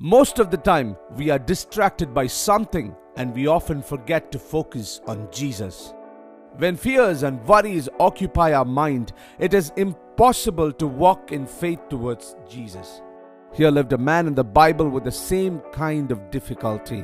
Most of the time, we are distracted by something and we often forget to focus on Jesus. When fears and worries occupy our mind, it is impossible to walk in faith towards Jesus. Here lived a man in the Bible with the same kind of difficulty.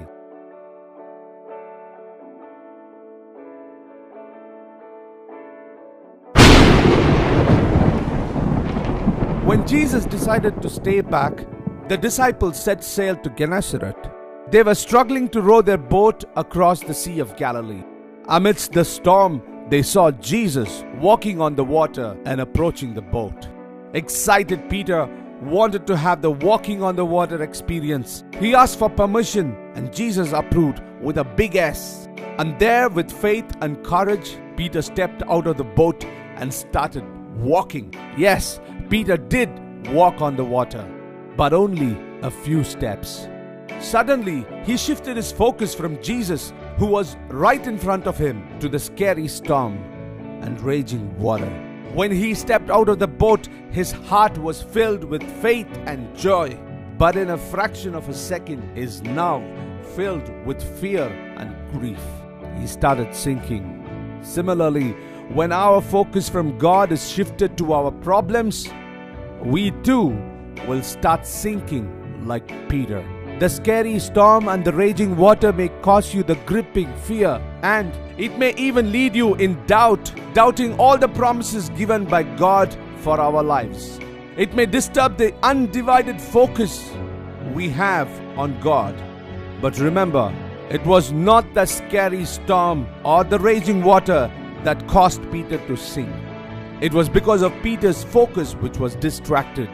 When Jesus decided to stay back, the disciples set sail to Gennesaret. They were struggling to row their boat across the Sea of Galilee. Amidst the storm, they saw Jesus walking on the water and approaching the boat. Excited Peter wanted to have the walking on the water experience. He asked for permission and Jesus approved with a big S. And there, with faith and courage, Peter stepped out of the boat and started walking. Yes, Peter did walk on the water, but only a few steps. Suddenly, he shifted his focus from Jesus, who was right in front of him, to the scary storm and raging water. When he stepped out of the boat, his heart was filled with faith and joy. But in a fraction of a second, is now filled with fear and grief. He started sinking. Similarly, when our focus from God is shifted to our problems, we too will start sinking like Peter. The scary storm and the raging water may cause you the gripping fear, and it may even lead you in doubt, doubting all the promises given by God for our lives. It may disturb the undivided focus we have on God. But remember, it was not the scary storm or the raging water that caused Peter to sink. It was because of Peter's focus which was distracted.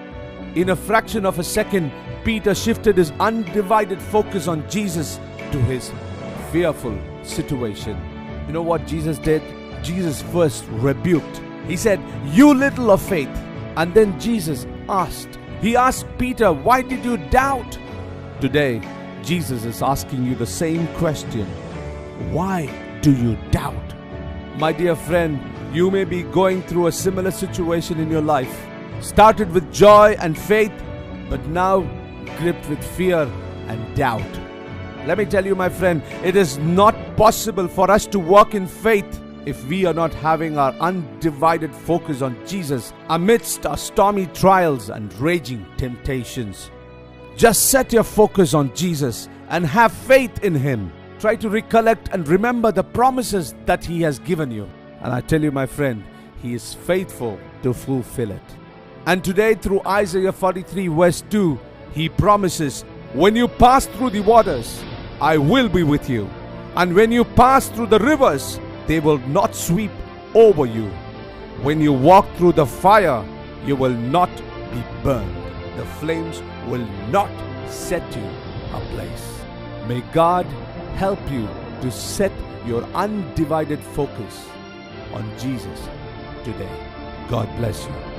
In a fraction of a second, Peter shifted his undivided focus on Jesus to his fearful situation. You know what Jesus did? Jesus first rebuked. He said, "You little of faith." And then Jesus asked. He asked Peter, "Why did you doubt?" Today, Jesus is asking you the same question. Why do you doubt? My dear friend, you may be going through a similar situation in your life. Started with joy and faith, but now gripped with fear and doubt. Let me tell you, my friend, it is not possible for us to walk in faith if we are not having our undivided focus on Jesus amidst our stormy trials and raging temptations. Just set your focus on Jesus and have faith in Him. Try to recollect and remember the promises that He has given you. And I tell you, my friend, He is faithful to fulfill it. And today, through Isaiah 43 verse 2, He promises, "When you pass through the waters, I will be with you. And when you pass through the rivers, they will not sweep over you. When you walk through the fire, you will not be burned. The flames will not set you ablaze." May God help you to set your undivided focus on Jesus today. God bless you.